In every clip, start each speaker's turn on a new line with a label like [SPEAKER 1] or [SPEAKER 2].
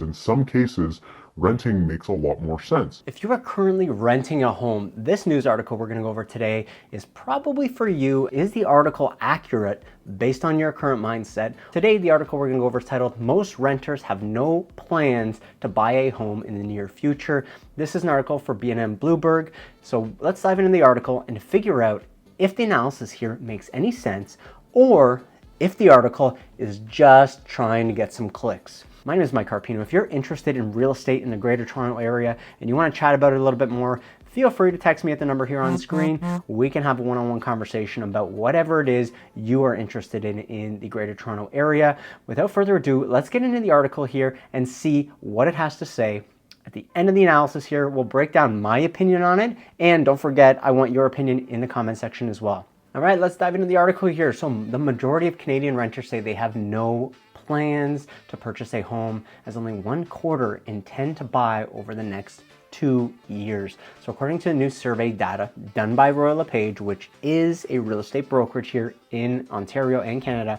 [SPEAKER 1] In some cases, renting makes a lot more sense.
[SPEAKER 2] If you are currently renting a home, this news article we're going to go over today is probably for you. Is the article accurate based on your current mindset? Today, the article we're going to go over is titled, "Most Renters Have No Plans to Buy a Home in the Near Future." This is an article for B&M Bloomberg. So let's dive into the article and figure out if the analysis here makes any sense or if the article is just trying to get some clicks. My name is Mike Carpino. If you're interested in real estate in the Greater Toronto Area and you want to chat about it a little bit more, feel free to text me at the number here on the screen. We can have a one-on-one conversation about whatever it is you are interested in the Greater Toronto Area. Without further ado, let's get into the article here and see what it has to say. At the end of the analysis here, we'll break down my opinion on it. And don't forget, I want your opinion in the comment section as well. All right, let's dive into the article here. So the majority of Canadian renters say they have no plans to purchase a home, as only 1/4 intend to buy over the next 2 years. So according to new survey data done by Royal LePage, which is a real estate brokerage here in Ontario and Canada,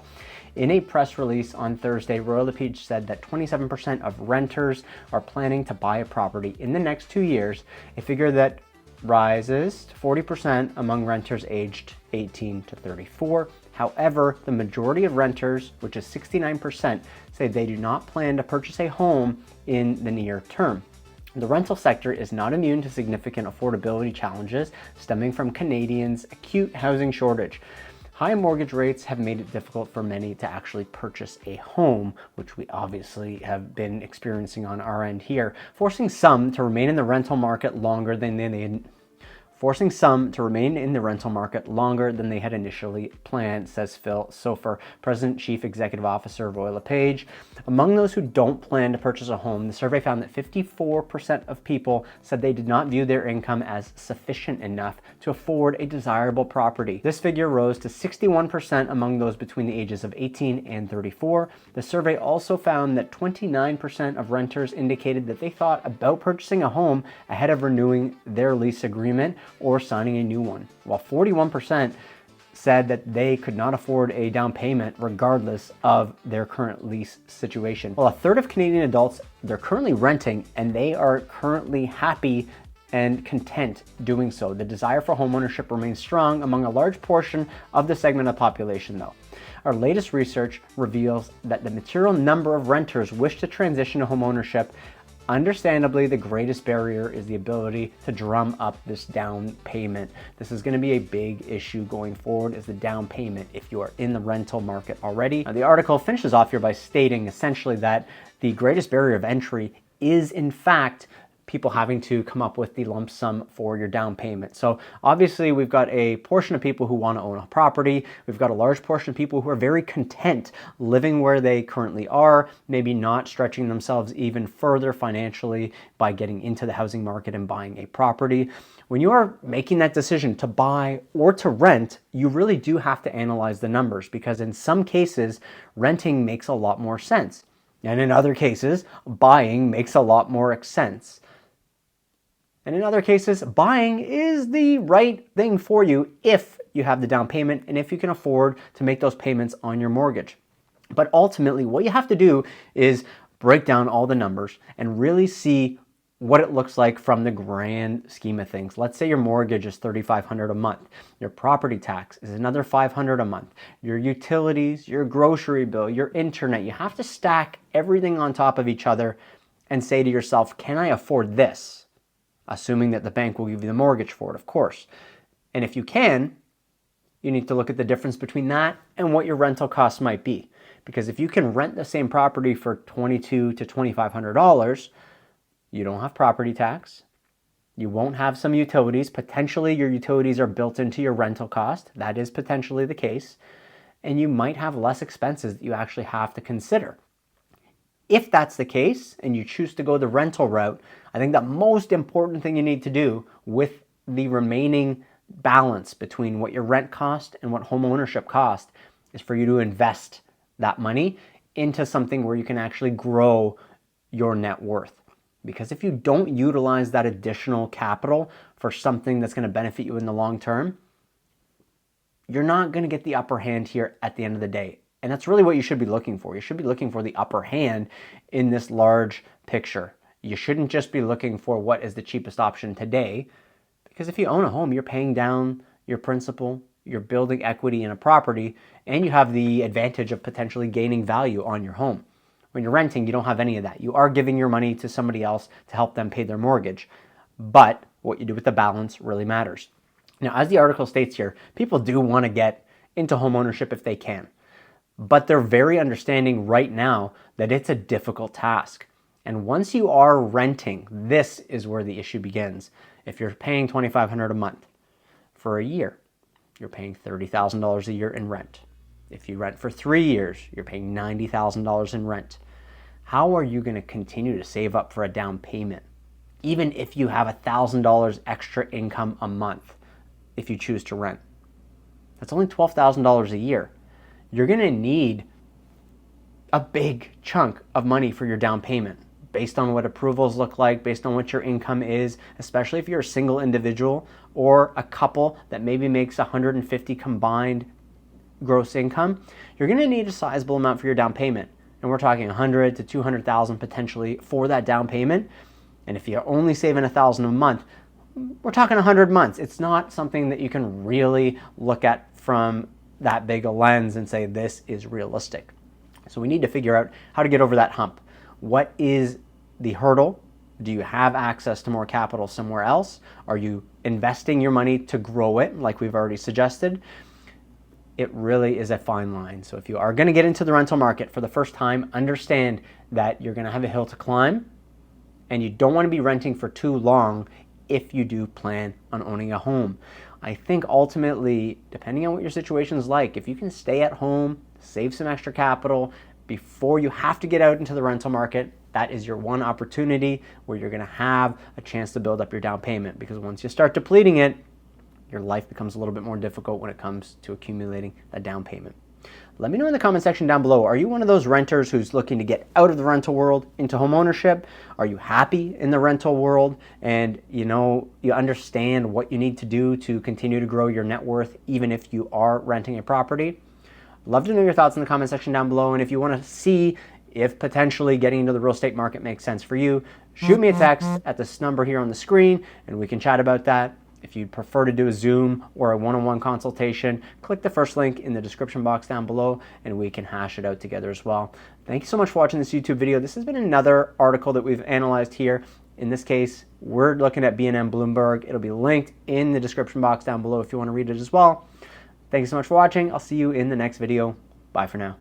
[SPEAKER 2] in a press release on Thursday, Royal LePage said that 27% of renters are planning to buy a property in the next 2 years, a figure that rises to 40% among renters aged 18 to 34. However, the majority of renters, which is 69%, say they do not plan to purchase a home in the near term. The rental sector is not immune to significant affordability challenges stemming from Canadians' acute housing shortage. High mortgage rates have made it difficult for many to actually purchase a home, which we obviously have been experiencing on our end here, forcing some to remain in the rental market longer than they had initially planned, says Phil Sofer, President Chief Executive Officer of Royal LePage. Among those who don't plan to purchase a home, the survey found that 54% of people said they did not view their income as sufficient enough to afford a desirable property. This figure rose to 61% among those between the ages of 18 and 34. The survey also found that 29% of renters indicated that they thought about purchasing a home ahead of renewing their lease agreement or signing a new one, while 41% said that they could not afford a down payment regardless of their current lease situation. Well, 1/3 of Canadian adults, they're currently renting and they are currently happy and content doing so. The desire for homeownership remains strong among a large portion of the segment of the population, though. Our latest research reveals that the material number of renters wish to transition to homeownership. Understandably, the greatest barrier is the ability to drum up this down payment. This is going to be a big issue going forward, is the down payment if you are in the rental market already. Now, the article finishes off here by stating essentially that the greatest barrier of entry is in fact people having to come up with the lump sum for your down payment. So obviously we've got a portion of people who want to own a property. We've got a large portion of people who are very content living where they currently are, maybe not stretching themselves even further financially by getting into the housing market and buying a property. When you are making that decision to buy or to rent, you really do have to analyze the numbers, because in some cases, renting makes a lot more sense. And in other cases, buying makes a lot more sense. And in other cases, buying is the right thing for you if you have the down payment and if you can afford to make those payments on your mortgage. But ultimately, what you have to do is break down all the numbers and really see what it looks like from the grand scheme of things. Let's say your mortgage is $3,500 a month. Your property tax is another $500 a month. Your utilities, your grocery bill, your internet. You have to stack everything on top of each other and say to yourself, can I afford this? Assuming that the bank will give you the mortgage for it, of course. And if you can, you need to look at the difference between that and what your rental costs might be. Because if you can rent the same property for $2,200 to $2,500, you don't have property tax. You won't have some utilities. Potentially your utilities are built into your rental cost. That is potentially the case. And you might have less expenses that you actually have to consider. If that's the case and you choose to go the rental route, I think the most important thing you need to do with the remaining balance between what your rent cost and what home ownership cost is for you to invest that money into something where you can actually grow your net worth. Because if you don't utilize that additional capital for something that's going to benefit you in the long term, you're not going to get the upper hand here at the end of the day. And that's really what you should be looking for. You should be looking for the upper hand in this large picture. You shouldn't just be looking for what is the cheapest option today, because if you own a home, you're paying down your principal, you're building equity in a property, and you have the advantage of potentially gaining value on your home. When you're renting, you don't have any of that. You are giving your money to somebody else to help them pay their mortgage, but what you do with the balance really matters. Now, as the article states here, people do want to get into home ownership if they can, but they're very understanding right now that it's a difficult task. And once you are renting, this is where the issue begins. If you're paying $2,500 a month for a year, you're paying $30,000 a year in rent. If you rent for 3 years, you're paying $90,000 in rent. How are you going to continue to save up for a down payment, even if you have $1,000 extra income a month if you choose to rent? That's only $12,000 a year. You're going to need a big chunk of money for your down payment based on what approvals look like, based on what your income is, especially if you're a single individual or a couple that maybe makes 150 combined gross income. You're going to need a sizable amount for your down payment. And we're talking 100 to 200,000 potentially for that down payment. And if you're only saving 1,000 a month, we're talking 100 months. It's not something that you can really look at from that big a lens and say this is realistic. So we need to figure out how to get over that hump. What is the hurdle? Do you have access to more capital somewhere else? Are you investing your money to grow it, like we've already suggested? It really is a fine line. So if you are going to get into the rental market for the first time, understand that you're going to have a hill to climb, and you don't want to be renting for too long if you do plan on owning a home. I think ultimately, depending on what your situation is like, if you can stay at home, save some extra capital before you have to get out into the rental market, that is your one opportunity where you're going to have a chance to build up your down payment, because once you start depleting it, your life becomes a little bit more difficult when it comes to accumulating that down payment. Let me know in the comment section down below, are you one of those renters who's looking to get out of the rental world into home ownership? Are you happy in the rental world and you understand what you need to do to continue to grow your net worth even if you are renting a property? Love to know your thoughts in the comment section down below, and if you want to see if potentially getting into the real estate market makes sense for you, shoot me a text at this number here on the screen and we can chat about that. If you'd prefer to do a Zoom or a one-on-one consultation, click the first link in the description box down below and we can hash it out together as well. Thank you so much for watching this YouTube video. This has been another article that we've analyzed here. In this case, we're looking at B&M Bloomberg. It'll be linked in the description box down below if you want to read it as well. Thank you so much for watching. I'll see you in the next video. Bye for now.